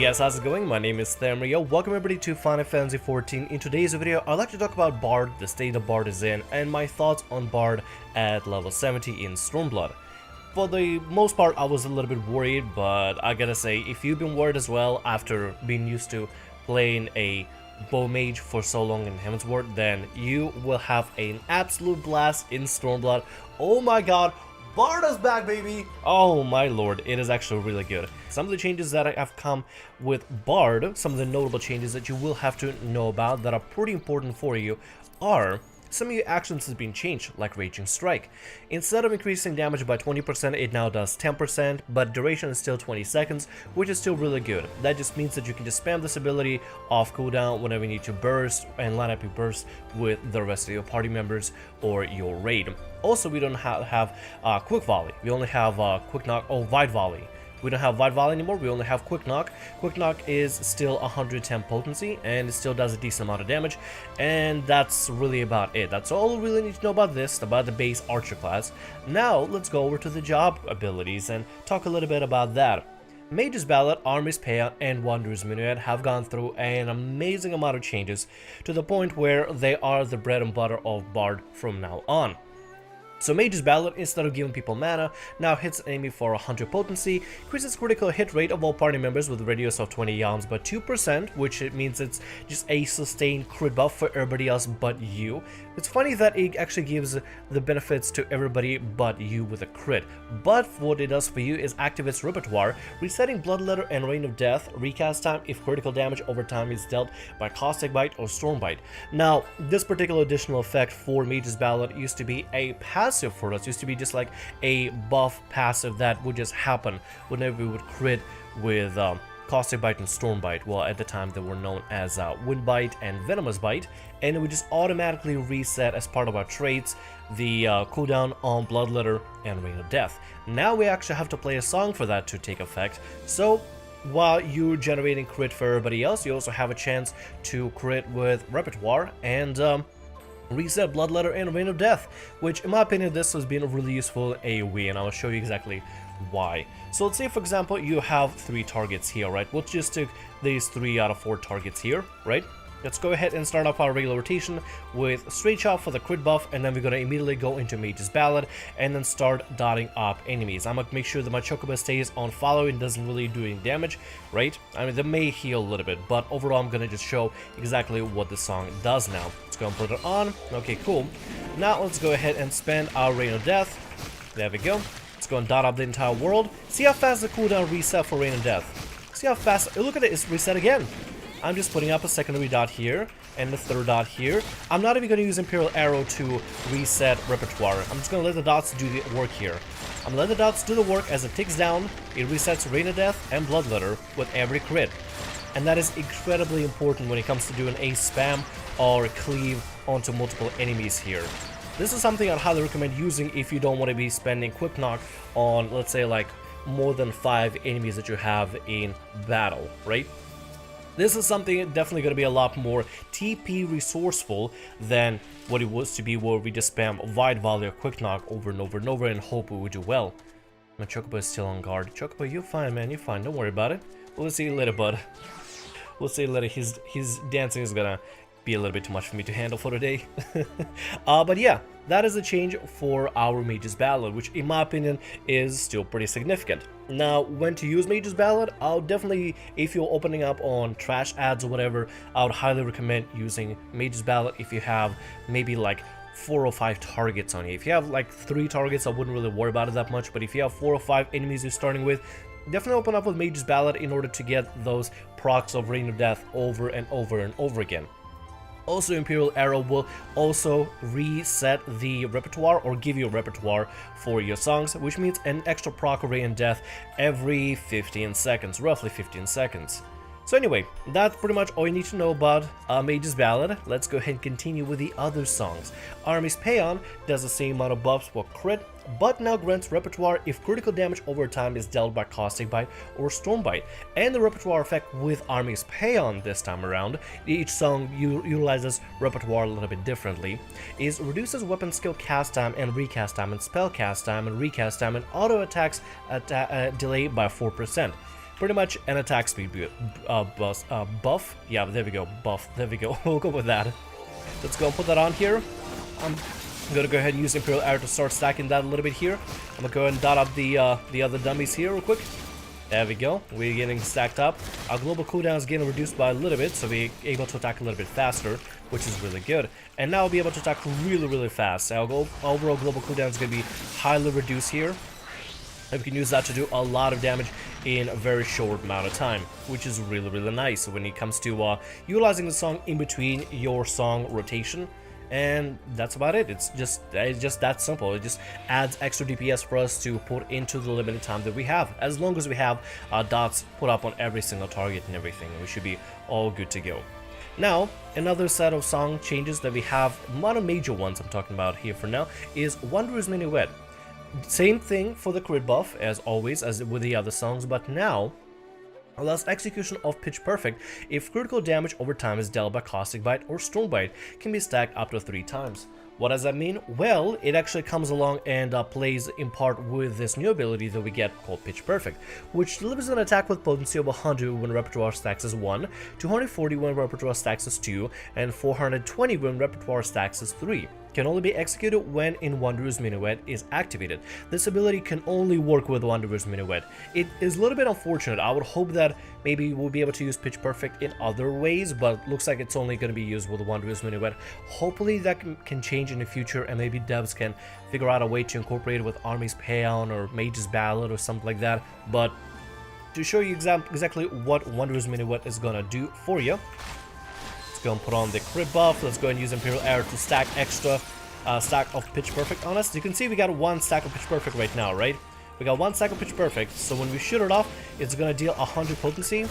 Hey guys, how's it going? My name is Thamria. Welcome everybody to FFXIV. In today's video, I'd like to talk about Bard, the state the Bard is in, and my thoughts on Bard at level 70 in Stormblood. For the most part, I was a little bit worried, but I gotta say, if you've been worried as well after being used to playing a bow mage for so long in Heavensward, then you will have an absolute blast in Stormblood. Oh my god, Bard is back, baby! Oh my lord, it is actually really good. Some of the changes that have come with Bard, some of the notable changes that you will have to know about that are pretty important for you are some of your actions have been changed, like Raging Strike. Instead of increasing damage by 20%, it now does 10%, but duration is still 20 seconds, which is still really good. That just means that you can just spam this ability off cooldown whenever you need to burst and line up your burst with the rest of your party members or your raid. Also, we don't have Quick Volley. We only have Quick Knock or Wide Volley. We don't have Wide Volley anymore, we only have Quick Knock. Quick Knock is still 110 potency, and it still does a decent amount of damage, and that's really about it. That's all we really need to know about this, about the base Archer class. Now, let's go over to the job abilities and talk a little bit about that. Mage's Ballad, Army's Payout, and Wanderer's Minuet have gone through an amazing amount of changes, to the point where they are the bread and butter of Bard from now on. So Mage's Ballad, instead of giving people mana, now hits an enemy for 100 potency, increases critical hit rate of all party members with a radius of 20 yalms by 2%, which it means it's just a sustained crit buff for everybody else but you. It's funny that it actually gives the benefits to everybody but you with a crit, but what it does for you is activates repertoire, resetting Bloodletter and Rain of Death, recast time if critical damage over time is dealt by Caustic Bite or Storm Bite. Now, this particular additional effect for Mage's Ballad used to be a passive for us, used to be just like a buff passive that would just happen whenever we would crit with Caustic Bite and Storm Bite. Well, at the time they were known as Wind Bite and Venomous Bite, and it would just automatically reset as part of our traits the cooldown on Bloodletter and Rain of Death. Now we actually have to play a song for that to take effect, so while you're generating crit for everybody else, you also have a chance to crit with repertoire and reset Bloodletter and Rain of Death, which in my opinion this has been really useful AoE, and I'll show you exactly why. So let's say for example you have 3 targets here, right? We'll just take these 3 out of 4 targets here, right? Let's go ahead and start off our regular rotation with Straight Shot for the crit buff, and then we're gonna immediately go into Mage's Ballad and then start dotting up enemies. I'm gonna make sure that my Chocobo stays on follow and doesn't really do any damage, right? I mean, they may heal a little bit, but overall I'm gonna just show exactly what the song does now. Let's go and put it on. Okay, cool. Now let's go ahead and spend our Rain of Death. There we go. Let's go and dot up the entire world. See how fast the cooldown reset for Rain of Death. See how fast, look at it, it's reset again. I'm just putting up a secondary dot here and the third dot here. I'm not even going to use Imperial Arrow to reset repertoire. I'm just going to let the dots do the work here. I'm going to let the dots do the work. As it ticks down, it resets Rain of Death and Bloodletter with every crit. And that is incredibly important when it comes to doing a spam or cleave onto multiple enemies here. This is something I'd highly recommend using if you don't want to be spending Quick Knock on, let's say, like more than 5 enemies that you have in battle, right? This is something definitely going to be a lot more TP resourceful than what it was to be where we just spam Wide Volley or Quick Knock over and over and over and hope we would do well. My Chocobo is still on guard. Chocobo, you're fine, man, you're fine, don't worry about it. We'll see you later, bud. We'll see you later. His dancing is gonna be a little bit too much for me to handle for today. But yeah, that is a change for our Mage's Ballad, which in my opinion is still pretty significant. Now, when to use Mage's Ballad, I'll definitely, if you're opening up on trash ads or whatever, I would highly recommend using Mage's Ballad if you have maybe like 4 or 5 targets on you. If you have like 3 targets, I wouldn't really worry about it that much, but if you have 4 or 5 enemies you're starting with, definitely open up with Mage's Ballad in order to get those procs of Rain of Death over and over and over again. Also, Imperial Arrow will also reset the repertoire or give you a repertoire for your songs, which means an extra proc of Rain of Death every 15 seconds, roughly 15 seconds. So anyway, that's pretty much all you need to know about Mage's Ballad. Let's go ahead and continue with the other songs. Army's Payout does the same amount of buffs for crit, but now grants repertoire if critical damage over time is dealt by Caustic Bite or Storm Bite. And the repertoire effect with Army's Payout this time around, each song utilizes repertoire a little bit differently, is reduces weapon skill cast time and recast time and spell cast time and recast time and auto attacks delay by 4%. pretty much an attack speed buff. Yeah, there we go, buff. There we go. We'll go with that. Let's go and put that on here. I'm gonna go ahead and use Imperial Air to start stacking that a little bit here. I'm gonna go ahead and dot up the other dummies here real quick. There we go. We're getting stacked up. Our global cooldown is getting reduced by a little bit, so we're able to attack a little bit faster, which is really good. And now we'll be able to attack really fast. Our overall global cooldown is going to be highly reduced here. And we can use that to do a lot of damage in a very short amount of time, which is really nice when it comes to utilizing the song in between your song rotation. And that's about it. It's just that simple. It just adds extra DPS for us to put into the limited time that we have. As long as we have dots put up on every single target and everything, we should be all good to go. Now, another set of song changes that we have, not a major ones I'm talking about here for now, is Wanderer's Minuet. Same thing for the crit buff as always as with the other songs, but now allows execution of Pitch Perfect if critical damage over time is dealt by Caustic Bite or Storm Bite can be stacked up to 3 times. What does that mean? Well, it actually comes along and plays in part with this new ability that we get called Pitch Perfect, which delivers an attack with potency of 100 when repertoire stacks as 1, 240 when repertoire stacks as 2, and 420 when repertoire stacks as 3. Can only be executed when in Wanderer's Minuet is activated. This ability can only work with Wanderer's Minuet. It is a little bit unfortunate. I would hope that maybe we'll be able to use Pitch Perfect in other ways, but looks like it's only going to be used with Wanderer's Minuet. Hopefully that can change in the future, and maybe devs can figure out a way to incorporate it with Army's Paeon or Mage's Ballad or something like that. But to show you exactly what Wanderer's Minuet is going to do for you, go and put on the crit buff. Let's go and use Imperial Air to stack extra stack of Pitch Perfect on us. You can see we got 1 stack of Pitch Perfect right now, right? We got 1 stack of Pitch Perfect, so when we shoot it off, it's gonna deal 100 potency.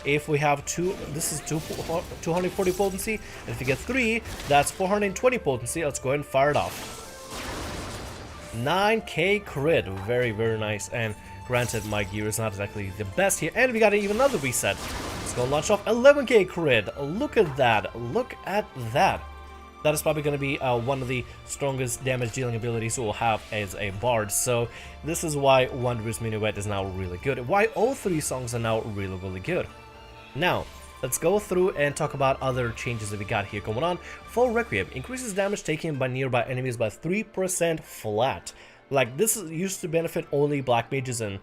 If we have 2, this is 240 potency, and if you get 3, that's 420 potency. Let's go ahead and fire it off. 9k crit, very nice. And granted, my gear is not exactly the best here, and we got even another reset. Let's go launch off 11k crit. Look at that. Look at that. That is probably going to be one of the strongest damage dealing abilities we'll have as a bard. So this is why Wanderer's Minuet is now really good. Why all 3 songs are now really good. Now, let's go through and talk about other changes that we got here going on. Full Requiem increases damage taken by nearby enemies by 3% flat. Like, this used to benefit only black mages and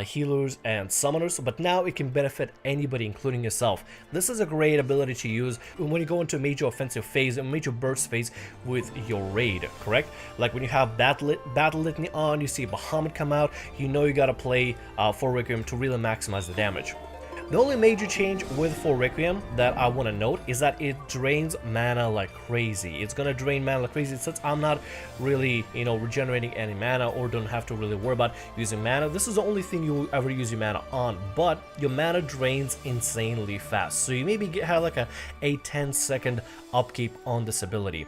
healers and summoners, but now it can benefit anybody, including yourself. This is a great ability to use when you go into a major offensive phase, a major burst phase with your raid, correct? Like when you have Battle Litany on, you see Bahamut come out, you know you gotta play for Requiem to really maximize the damage. The only major change with Full Requiem that I want to note is that it drains mana like crazy. It's gonna drain mana like crazy since I'm not really, regenerating any mana or don't have to really worry about using mana. This is the only thing you will ever use your mana on, but your mana drains insanely fast. So you maybe have like a 10-second upkeep on this ability.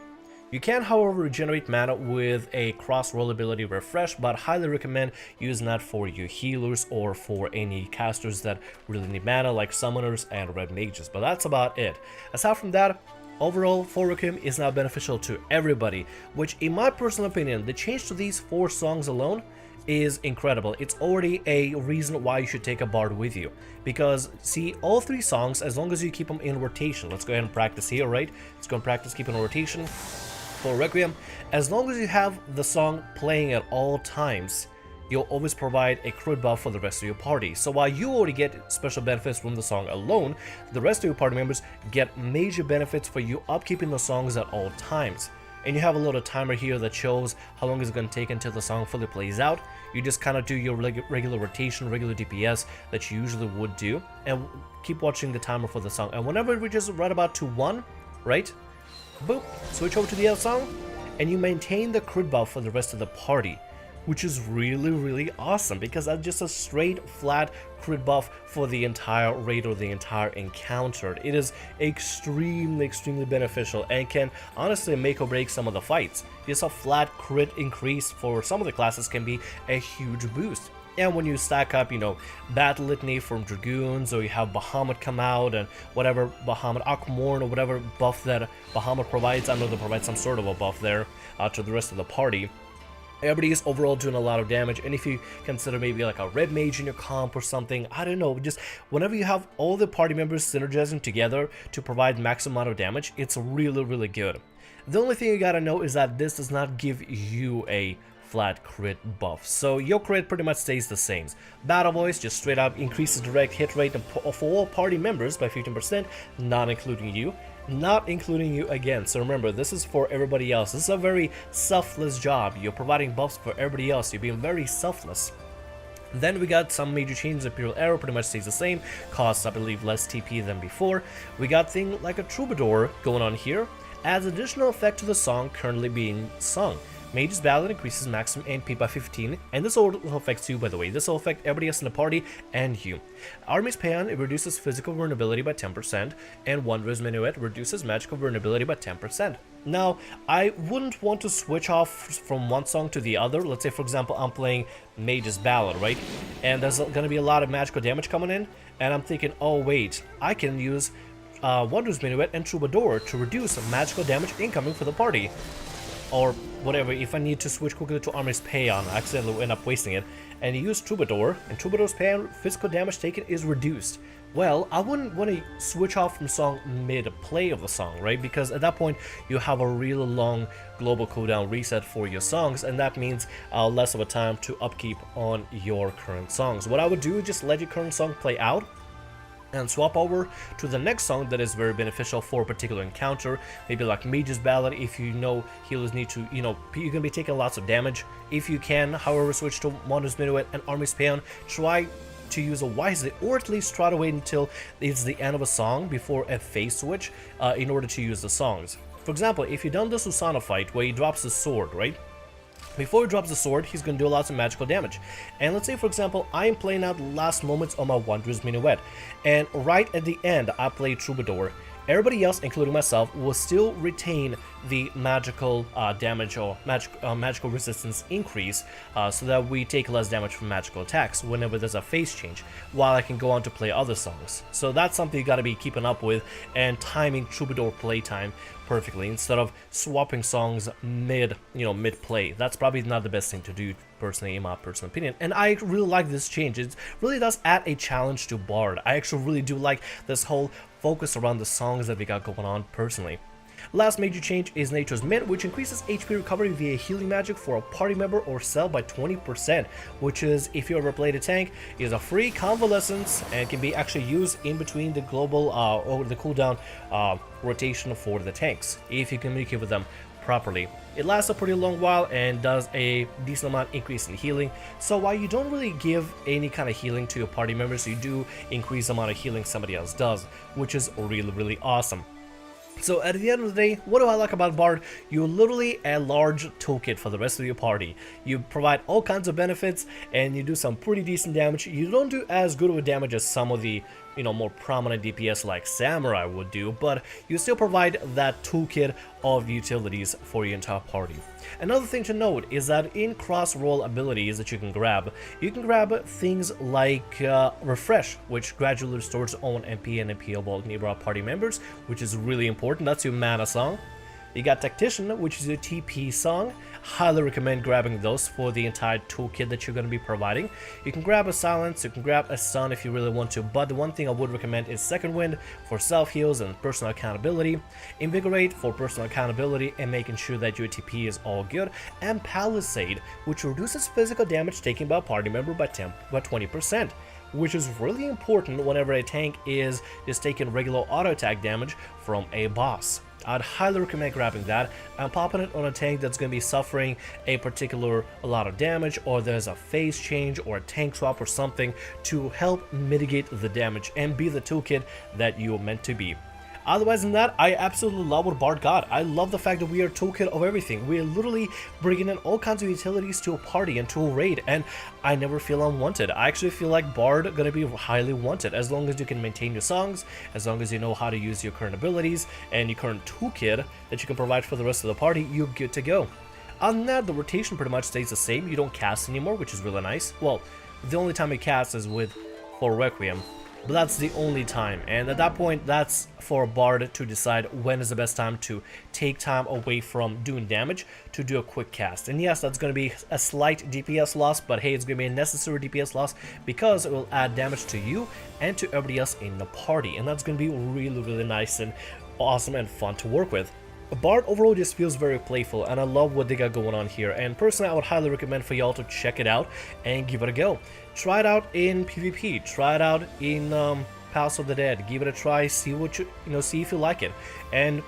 You can, however, regenerate mana with a cross-roll ability Refresh, but highly recommend using that for your healers or for any casters that really need mana, like summoners and red mages. But that's about it. Aside from that, overall, Full Requiem is now beneficial to everybody, which, in my personal opinion, the change to these 4 songs alone is incredible. It's already a reason why you should take a bard with you, because see, all 3 songs, as long as you keep them in rotation, let's go ahead and practice here, right? Let's go and practice keeping in rotation. For Requiem, as long as you have the song playing at all times, you'll always provide a crit buff for the rest of your party. So while you already get special benefits from the song alone, the rest of your party members get major benefits for you upkeeping the songs at all times. And you have a little timer here that shows how long it's going to take until the song fully plays out. You just kind of do your regular rotation, regular DPS that you usually would do, and keep watching the timer for the song. And whenever it reaches right about to 1, right? Boop, switch over to the other song, and you maintain the crit buff for the rest of the party, which is really awesome, because that's just a straight flat crit buff for the entire raid or the entire encounter. It is extremely beneficial and can honestly make or break some of the fights. Just a flat crit increase for some of the classes can be a huge boost. And when you stack up, Battle Litany from Dragoons, or you have Bahamut come out, and whatever Bahamut, Akmorn, or whatever buff that Bahamut provides, I know they provide some sort of a buff there to the rest of the party. Everybody is overall doing a lot of damage, and if you consider maybe like a red mage in your comp or something, I don't know, just whenever you have all the party members synergizing together to provide maximum amount of damage, it's really good. The only thing you gotta know is that this does not give you a flat crit buff, so your crit pretty much stays the same. Battle Voice just straight up increases direct hit rate for all party members by 15%, not including you. Not including you again. So remember, this is for everybody else. This is a very selfless job. You're providing buffs for everybody else. You're being very selfless. Then we got some major changes. Imperial Arrow pretty much stays the same. Costs, I believe, less TP than before. We got thing like a Troubadour going on here. Adds additional effect to the song currently being sung. Mage's Ballad increases maximum MP by 15, and this also affects you, by the way. This will affect everybody else in the party and you. Army's Paean, it reduces physical vulnerability by 10%, and Wanderer's Minuet reduces magical vulnerability by 10%. Now, I wouldn't want to switch off from one song to the other. Let's say, for example, I'm playing Mage's Ballad, right? And there's going to be a lot of magical damage coming in, and I'm thinking, oh wait, I can use Wanderer's Minuet and Troubadour to reduce magical damage incoming for the party. Or whatever, if I need to switch quickly to Army's Paean, I accidentally end up wasting it, and you use Troubadour, and Troubadour's Paean physical damage taken is reduced. Well, I wouldn't want to switch off from song mid-play of the song, right? Because at that point, you have a really long global cooldown reset for your songs, and that means less of a time to upkeep on your current songs. What I would do is just let your current song play out, and swap over to the next song that is very beneficial for a particular encounter, maybe like Mage's Ballad. If you know healers need to, you're gonna be taking lots of damage. If you can, however, switch to Wanderer's Minuet and Army's Paean, try to use it wisely, or at least try to wait until it's the end of a song before a phase switch in order to use the songs. For example, if you've done the Susanna fight where he drops the sword, right? Before he drops the sword, he's going to do lots of magical damage. And let's say, for example, I am playing out the last moments on my Wanderer's Minuet, and right at the end, I play Troubadour. Everybody else, including myself, will still retain the magical damage or magical resistance increase, so that we take less damage from magical attacks whenever there's a phase change, while I can go on to play other songs. So that's something you got to be keeping up with, and timing Troubadour playtime perfectly instead of swapping songs mid-play. That's probably not the best thing to do, personally, in my personal opinion. And I really like this change. It really does add a challenge to Bard. I actually really do like this whole focus around the songs that we got going on personally. Last major change is Nature's Mint, which increases HP recovery via healing magic for a party member or cell by 20%, which is, if you ever played a tank, is a free convalescence and can be actually used in between the global or the cooldown rotation for the tanks, if you communicate with them properly. It lasts a pretty long while and does a decent amount increase in healing, so while you don't really give any kind of healing to your party members, you do increase the amount of healing somebody else does, which is really awesome. So at the end of the day, what do I like about Bard? You're literally a large toolkit for the rest of your party. You provide all kinds of benefits, and you do some pretty decent damage. You don't do as good of a damage as some of the more prominent DPS like Samurai would do, but you still provide that toolkit of utilities for your entire party. Another thing to note is that in cross-roll abilities that you can grab things like Refresh, which gradually restores own MP and MP of all nearby party members, which is really important. That's your mana song. You got Tactician, which is your TP song. Highly recommend grabbing those for the entire toolkit that you're going to be providing. You can grab a Silence, you can grab a Stun if you really want to, but the one thing I would recommend is Second Wind for self-heals and personal accountability, Invigorate for personal accountability and making sure that your TP is all good, and Palisade, which reduces physical damage taken by a party member by 20%. Which is really important whenever a tank is just taking regular auto attack damage from a boss. I'd highly recommend grabbing that and popping it on a tank that's going to be suffering a lot of damage, or there's a phase change or a tank swap or something to help mitigate the damage and be the toolkit that you're meant to be. Otherwise than that, I absolutely love what Bard got. I love the fact that we are a toolkit of everything. We are literally bringing in all kinds of utilities to a party and to a raid, and I never feel unwanted. I actually feel like Bard gonna be highly wanted, as long as you can maintain your songs, as long as you know how to use your current abilities and your current toolkit that you can provide for the rest of the party, you're good to go. Other than that, the rotation pretty much stays the same. You don't cast anymore, which is really nice. Well, the only time you cast is for Requiem. but that's the only time, and at that point that's for a bard to decide when is the best time to take time away from doing damage to do a quick cast. And yes, that's going to be a slight DPS loss, but hey, it's going to be a necessary DPS loss because it will add damage to you and to everybody else in the party, and that's going to be really nice and awesome and fun to work with. Bard overall just feels very playful, and I love what they got going on here, and personally I would highly recommend for y'all to check it out and give it a go. Try it out in PvP, try it out in House of the Dead, give it a try, see what see if you like it. And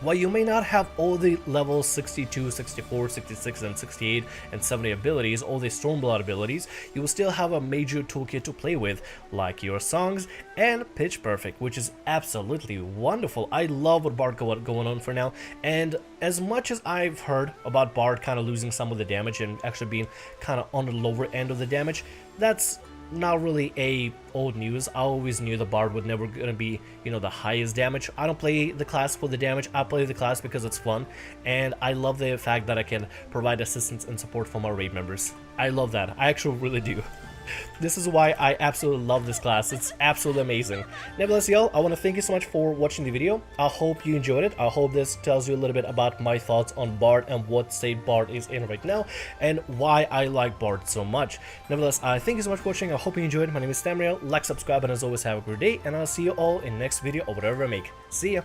while you may not have all the levels 62, 64, 66, and 68, and 70 abilities, all the Stormblood abilities, you will still have a major toolkit to play with, like your songs and Pitch Perfect, which is absolutely wonderful. I love what Bard got going on for now, and as much as I've heard about Bard kind of losing some of the damage and actually being kind of on the lower end of the damage, that's not really a old news. I always knew the Bard would never gonna be, the highest damage. I don't play the class for the damage, I play the class because it's fun, and I love the fact that I can provide assistance and support for my raid members. I love that, I actually really do. This is why I absolutely love this class. It's absolutely amazing. Nevertheless, y'all, I want to thank you so much for watching the video. I hope you enjoyed it. I hope this tells you a little bit about my thoughts on Bard and what state Bard is in right now and why I like Bard so much. Nevertheless, I thank you so much for watching. I hope you enjoyed. My name is Stormblood. Like, subscribe, and as always, have a great day, and I'll see you all in the next video or whatever I make. See ya!